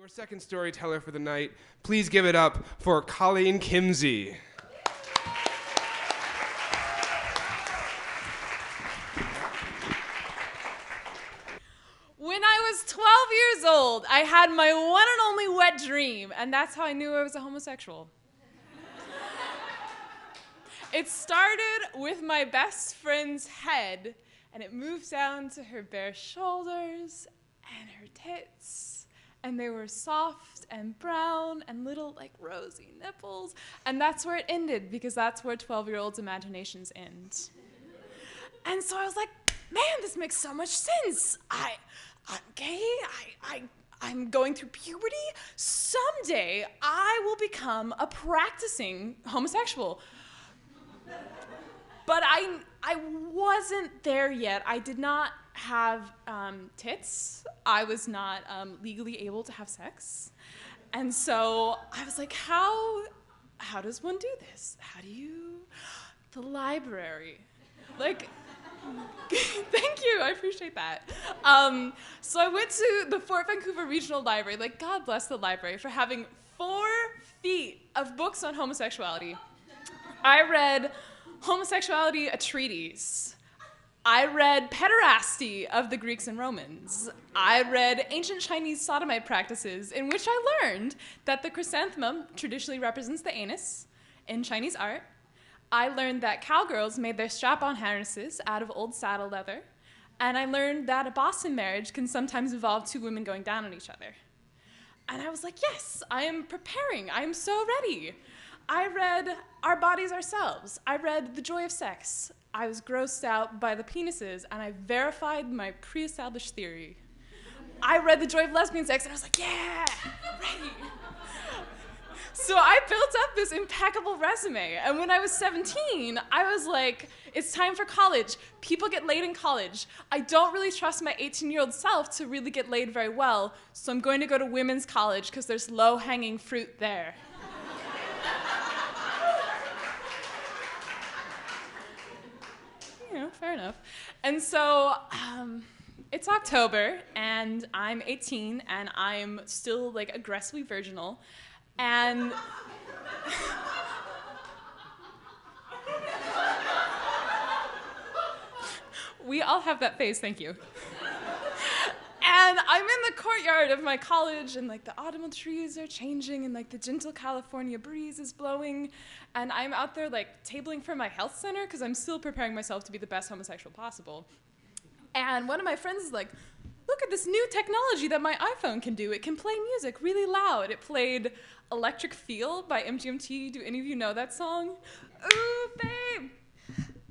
Our second storyteller for the night, please give it up for Colleen Kimsey. When I was 12 years old, I had my one and only wet dream, and that's how I knew I was a homosexual. It started with my best friend's head, and it moved down to her bare shoulders and her tits, and they were soft and brown and little like rosy nipples, and that's where it ended, because that's where 12-year-olds' imaginations end. And so I was like, man, this makes so much sense. I'm gay, I'm going through puberty. Someday I will become a practicing homosexual. But I wasn't there yet. I did not have tits. I was not legally able to have sex. And so I was like, how does one do this? The library. Like, thank you, I appreciate that. So I went to the Fort Vancouver Regional Library. Like, God bless the library for having 4 feet of books on homosexuality. I read Homosexuality, a Treatise. I read Pederasty of the Greeks and Romans. I read Ancient Chinese Sodomite Practices, in which I learned that the chrysanthemum traditionally represents the anus in Chinese art. I learned that cowgirls made their strap-on harnesses out of old saddle leather. And I learned that a Boston marriage can sometimes involve 2 women going down on each other. And I was like, yes, I am preparing. I am so ready. I read Our Bodies Ourselves. I read The Joy of Sex. I was grossed out by the penises, and I verified my pre-established theory. I read The Joy of Lesbian Sex, and I was like, yeah, ready. So I built up this impeccable resume, and when I was 17, I was like, it's time for college. People get laid in college. I don't really trust my 18-year-old self to really get laid very well, so I'm going to go to women's college because there's low-hanging fruit there. You know, fair enough. And so it's October, and I'm 18, and I'm still like aggressively virginal. And we all have that phase, thank you. And I'm in the courtyard of my college, and like the autumnal trees are changing, and like the gentle California breeze is blowing, and I'm out there like tabling for my health center because I'm still preparing myself to be the best homosexual possible. And one of my friends is like, look at this new technology that my iPhone can do. It can play music really loud. It played Electric Feel by MGMT. Do any of you know that song? Ooh, babe,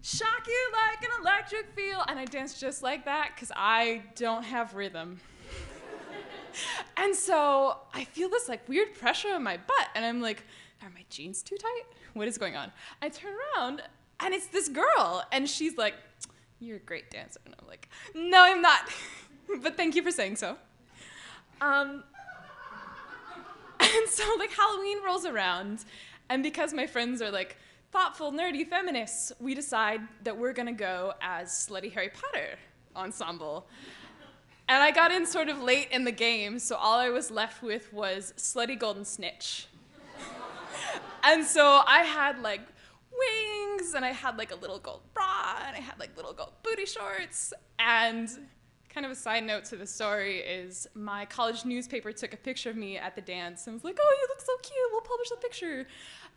shock you like an electric feel. And I danced just like that because I don't have rhythm. And so I feel this like weird pressure on my butt, and I'm like, are my jeans too tight? What is going on? I turn around, and it's this girl, and she's like, you're a great dancer. And I'm like, no, I'm not. But thank you for saying so. And so like Halloween rolls around, and because my friends are like thoughtful, nerdy feminists, we decide that we're gonna go as Slutty Harry Potter ensemble. And I got in sort of late in the game, so all I was left with was Slutty Golden Snitch. And so I had like wings, and I had like a little gold bra, and I had like little gold booty shorts, and kind of a side note to the story is my college newspaper took a picture of me at the dance and was like, oh, you look so cute, we'll publish the picture.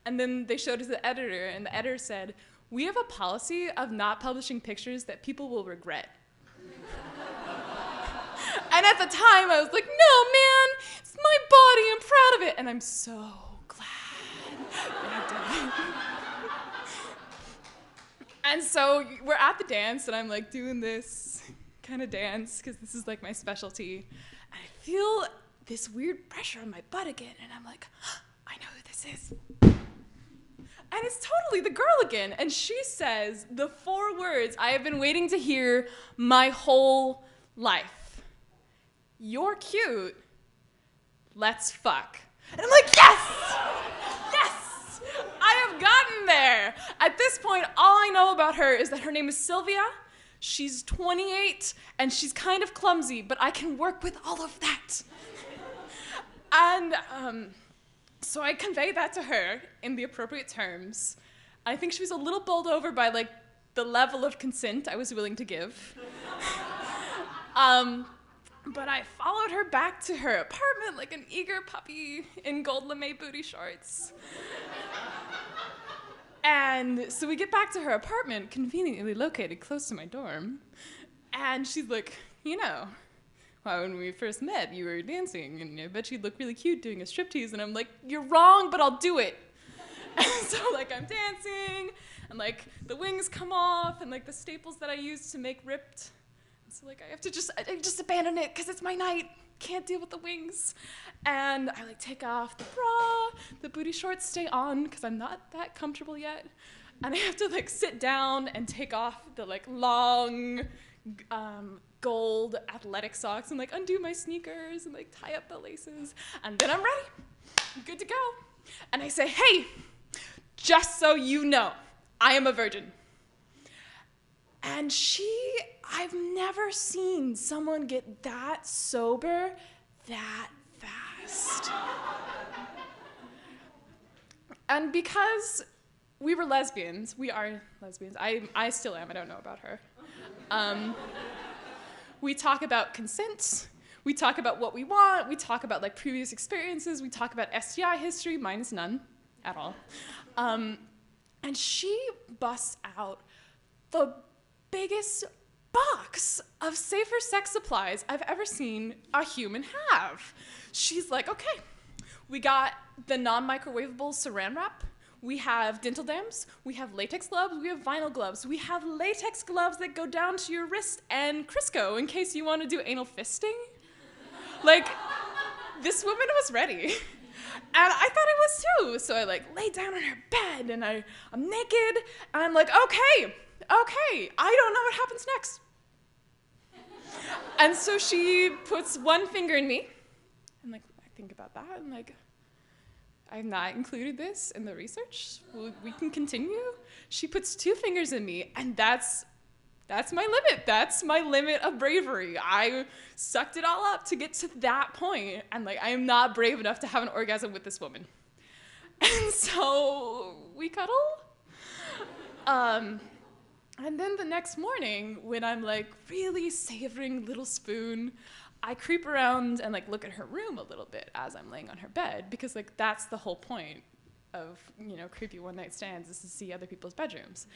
And then they showed it to the editor, and the editor said, we have a policy of not publishing pictures that people will regret. And at the time, I was like, no, man, it's my body, I'm proud of it. And I'm so glad that I did. And so we're at the dance, and I'm like doing this kind of dance, because this is like my specialty. And I feel this weird pressure on my butt again, and I'm like, I know who this is. And it's totally the girl again, and she says the 4 words I have been waiting to hear my whole life. You're cute, let's fuck. And I'm like, yes! Yes! I have gotten there. At this point, all I know about her is that her name is Sylvia. She's 28, and she's kind of clumsy, but I can work with all of that. And so I conveyed that to her in the appropriate terms. I think she was a little bowled over by like the level of consent I was willing to give. But I followed her back to her apartment like an eager puppy in gold lame booty shorts. And so we get back to her apartment, conveniently located close to my dorm. And she's like, you know, well, when we first met, you were dancing, and I bet you'd look really cute doing a striptease. And I'm like, you're wrong, but I'll do it. And so, like, I'm dancing, and, like, the wings come off, and, like, the staples that I used to make ripped. And so, like, I have to just abandon it, because it's my night. Can't deal with the wings. And I, like, take off the bra. The booty shorts stay on, because I'm not that comfortable yet. And I have to, like, sit down and take off the, like, long, gold athletic socks and like undo my sneakers and like tie up the laces, and then I'm ready. I'm good to go. And I say, hey, just so you know, I am a virgin. And I've never seen someone get that sober that fast. And because we are lesbians, I still am, I don't know about her. We talk about consent, we talk about what we want, we talk about like previous experiences, we talk about STI history, mine is none at all. And she busts out the biggest box of safer sex supplies I've ever seen a human have. She's like, okay, we got the non-microwavable saran wrap, we have dental dams, we have latex gloves, we have vinyl gloves, we have latex gloves that go down to your wrist, and Crisco in case you want to do anal fisting. Like, this woman was ready. And I thought I was too. So I like lay down on her bed and I'm naked and I'm like, okay, I don't know what happens next. And so she puts one finger in me and like, I think about that and like, I have not included this in the research. We can continue. She puts two fingers in me, and that's my limit. That's my limit of bravery. I sucked it all up to get to that point, and like I am not brave enough to have an orgasm with this woman. And so we cuddle. And then the next morning, when I'm like really savoring Little Spoon, I creep around and like look at her room a little bit as I'm laying on her bed, because like that's the whole point of, you know, creepy one-night stands, is to see other people's bedrooms.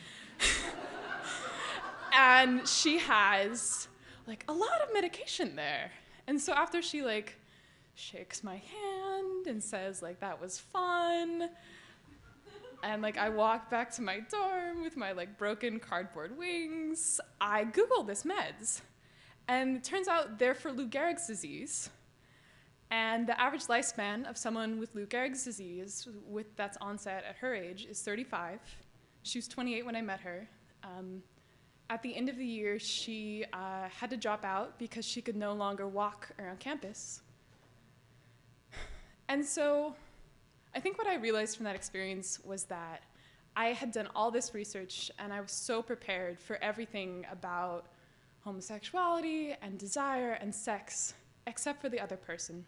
And she has like a lot of medication there. And so after she like shakes my hand and says like that was fun, and like I walk back to my dorm with my like broken cardboard wings, I Google this meds. And it turns out they're for Lou Gehrig's disease. And the average lifespan of someone with Lou Gehrig's disease that's onset at her age is 35. She was 28 when I met her. At the end of the year, she had to drop out because she could no longer walk around campus. And so I think what I realized from that experience was that I had done all this research and I was so prepared for everything about homosexuality and desire and sex, except for the other person.